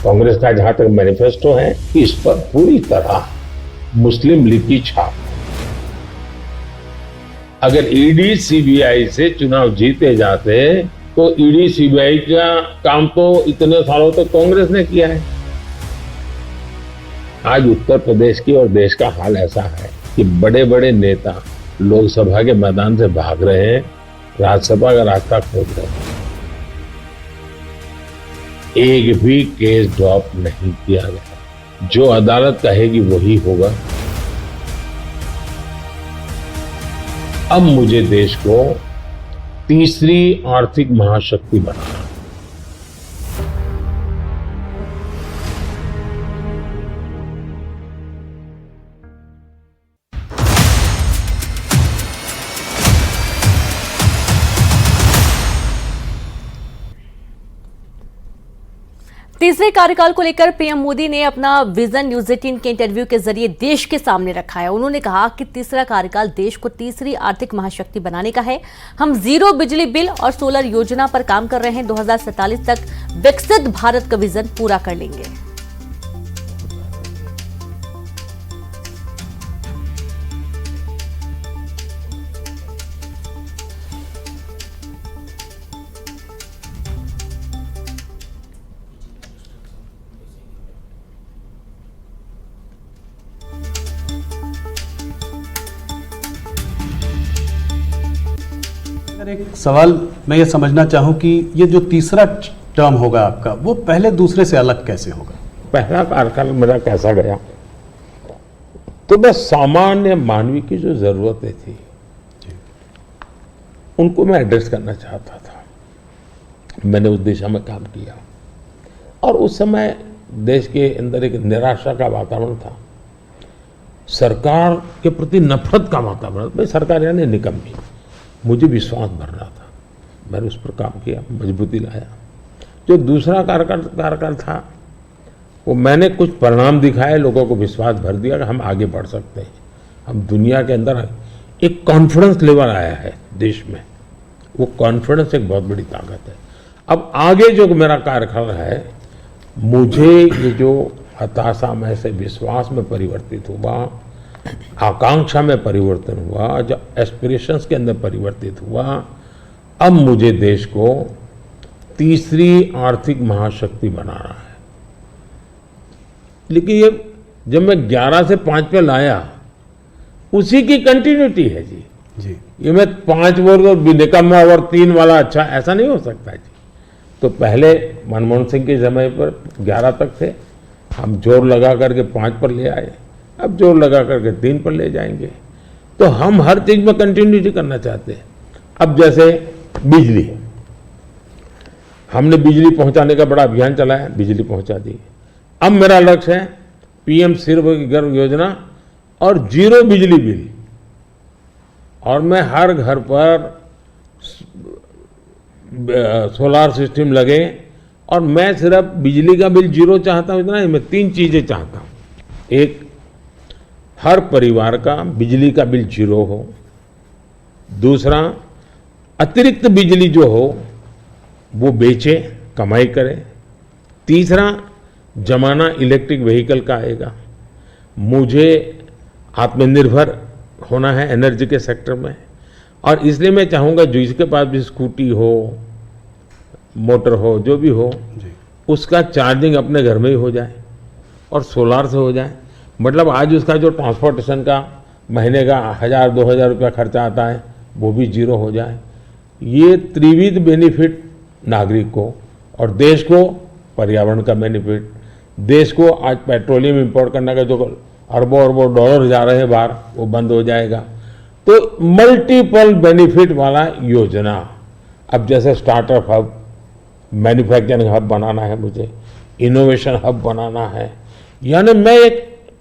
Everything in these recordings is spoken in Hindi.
कांग्रेस का जहां तक मैनिफेस्टो है, इस पर पूरी तरह मुस्लिम लीग की छाप। अगर ईडी सीबीआई से चुनाव जीते जाते तो ईडी सीबीआई का काम तो इतने सालों तक कांग्रेस ने किया है। आज उत्तर प्रदेश की और देश का हाल ऐसा है कि बड़े बड़े नेता लोकसभा के मैदान से भाग रहे हैं, राज्यसभा का रास्ता खोज रहे हैं। एक भी केस ड्रॉप नहीं किया गया। जो अदालत कहेगी वही होगा। अब मुझे देश को तीसरी आर्थिक महाशक्ति बनाना। तीसरे कार्यकाल को लेकर पीएम मोदी ने अपना विजन न्यूज 18 के इंटरव्यू के जरिए देश के सामने रखा है। उन्होंने कहा कि तीसरा कार्यकाल देश को तीसरी आर्थिक महाशक्ति बनाने का है। हम जीरो बिजली बिल और सोलर योजना पर काम कर रहे हैं। 2047 तक विकसित भारत का विजन पूरा कर लेंगे। अगर एक सवाल मैं ये समझना चाहूं कि ये जो तीसरा टर्म होगा आपका, वो पहले दूसरे से अलग कैसे होगा? पहला कार्यकाल मेरा कैसा गया, तो बस सामान्य मानवीय की जो जरूरतें थी उनको मैं एड्रेस करना चाहता था। मैंने उस दिशा में काम किया और उस समय देश के अंदर एक निराशा का वातावरण था, सरकार के प्रति नफरत का वातावरण। भाई सरकार यानी निकम्मी। मुझे विश्वास भरना था, मैंने उस पर काम किया, मजबूती लाया। जो दूसरा कार्यकाल था वो मैंने कुछ परिणाम दिखाए, लोगों को विश्वास भर दिया कि हम आगे बढ़ सकते हैं। हम दुनिया के अंदर एक कॉन्फिडेंस लेवल आया है देश में, वो कॉन्फिडेंस एक बहुत बड़ी ताकत है। अब आगे जो मेरा कार्यकाल है, मुझे ये जो हताशा में से विश्वास में परिवर्तित हुआ, आकांक्षा में परिवर्तन हुआ, जो एस्पिरेशंस के अंदर परिवर्तित हुआ, अब मुझे देश को तीसरी आर्थिक महाशक्ति बनाना है। लेकिन ये जब मैं 11 से 5 पे लाया, उसी की कंटिन्यूटी है जी। ये मैं 5 वर्ग और निकम्मा और 3 वाला अच्छा, ऐसा नहीं हो सकता जी। तो पहले मनमोहन सिंह के समय पर 11 तक थे, हम जोर लगा करके 5 पर ले आए, अब जोर लगा करके 3 पर ले जाएंगे। तो हम हर चीज में कंटिन्यूटी करना चाहते हैं। अब जैसे बिजली, हमने बिजली पहुंचाने का बड़ा अभियान चलाया, बिजली पहुंचा दी। अब मेरा लक्ष्य है पीएम सूर्यघर योजना और जीरो बिजली बिल, और मैं हर घर पर सोलार सिस्टम लगे। और मैं सिर्फ बिजली का बिल जीरो चाहता हूं, इतना नहीं, मैं 3 चीजें चाहता हूं। एक, हर परिवार का बिजली का बिल जीरो हो। दूसरा, अतिरिक्त बिजली जो हो वो बेचे, कमाई करे। तीसरा, जमाना इलेक्ट्रिक व्हीकल का आएगा। मुझे आत्मनिर्भर होना है एनर्जी के सेक्टर में, और इसलिए मैं चाहूँगा जिसके पास भी स्कूटी हो, मोटर हो, जो भी हो, उसका चार्जिंग अपने घर में ही हो जाए और सोलार से हो जाए। मतलब आज उसका जो ट्रांसपोर्टेशन का महीने का 1000-2000 रुपया खर्चा आता है, वो भी जीरो हो जाए। ये त्रिविध बेनिफिट नागरिक को और देश को, पर्यावरण का बेनिफिट, देश को आज पेट्रोलियम इंपोर्ट करने का जो अरबों अरबों डॉलर जा रहे हैं बाहर, वो बंद हो जाएगा। तो मल्टीपल बेनिफिट वाला योजना। अब जैसे स्टार्टअप हब, मैन्युफैक्चरिंग हब बनाना है, मुझे इनोवेशन हब बनाना है, यानी मैं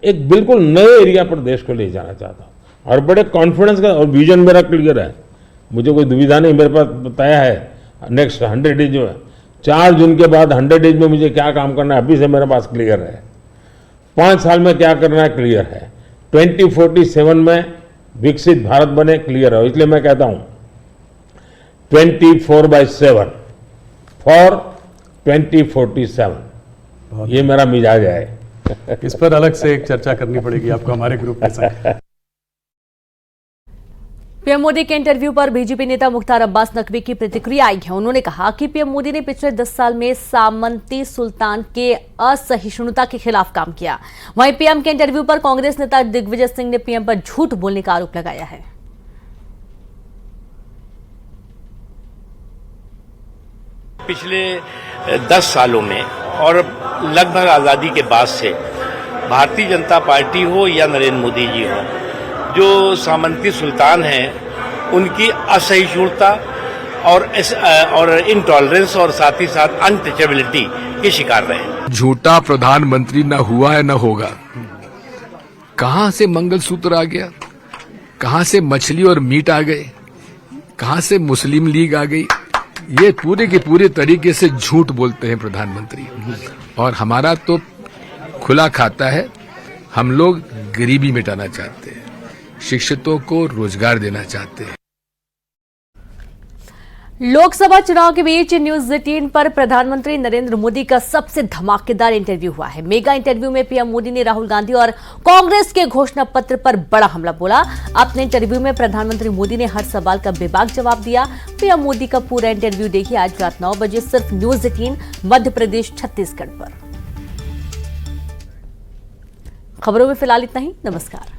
एक बिल्कुल नए एरिया पर देश को ले जाना चाहता हूँ और बड़े कॉन्फिडेंस का, और विजन मेरा क्लियर है, मुझे कोई दुविधा नहीं। मेरे पास बताया है नेक्स्ट 100 डेज में, 4 जून के बाद 100 डेज में मुझे क्या काम करना है, अभी से मेरे पास क्लियर है। 5 साल में क्या करना है, क्लियर है। 2047 में विकसित भारत बने, क्लियर है। इसलिए मैं कहता हूं 24/7 फॉर 2047। ये मेरा मिजाज है। इस पर अलग से एक चर्चा करनी पड़ेगी आपको हमारे ग्रुप के साथ। पीएम मोदी के इंटरव्यू पर बीजेपी नेता मुख्तार अब्बास नकवी की प्रतिक्रिया आई है। उन्होंने कहा कि पीएम मोदी ने पिछले 10 साल में सामंती सुल्तान के असहिष्णुता के खिलाफ काम किया। वहीं पीएम के इंटरव्यू पर कांग्रेस नेता दिग्विजय सिंह ने पीएम पर झूठ बोलने का आरोप लगाया है। पिछले 10 सालों में और लगभग आजादी के बाद से भारतीय जनता पार्टी हो या नरेंद्र मोदी जी हो, जो सामंती सुल्तान हैं उनकी असहिष्णुता और इंटॉलरेंस और साथ ही साथ अनटचेबिलिटी के शिकार रहे। झूठा प्रधानमंत्री न हुआ है न होगा। कहां से मंगलसूत्र आ गया, कहां से मछली और मीट आ गए, कहां से मुस्लिम लीग आ गई। ये पूरे के पूरे तरीके से झूठ बोलते हैं प्रधानमंत्री। और हमारा तो खुला खाता है, हम लोग गरीबी मिटाना चाहते हैं, शिक्षितों को रोजगार देना चाहते हैं। लोकसभा चुनाव के बीच न्यूज 18 पर प्रधानमंत्री नरेंद्र मोदी का सबसे धमाकेदार इंटरव्यू हुआ है। मेगा इंटरव्यू में पीएम मोदी ने राहुल गांधी और कांग्रेस के घोषणा पत्र पर बड़ा हमला बोला। अपने इंटरव्यू में प्रधानमंत्री मोदी ने हर सवाल का बेबाक जवाब दिया। पीएम मोदी का पूरा इंटरव्यू देखिए आज रात 9 बजे सिर्फ न्यूज 18 मध्य प्रदेश छत्तीसगढ़ पर। खबरों में फिलहाल इतना ही। नमस्कार।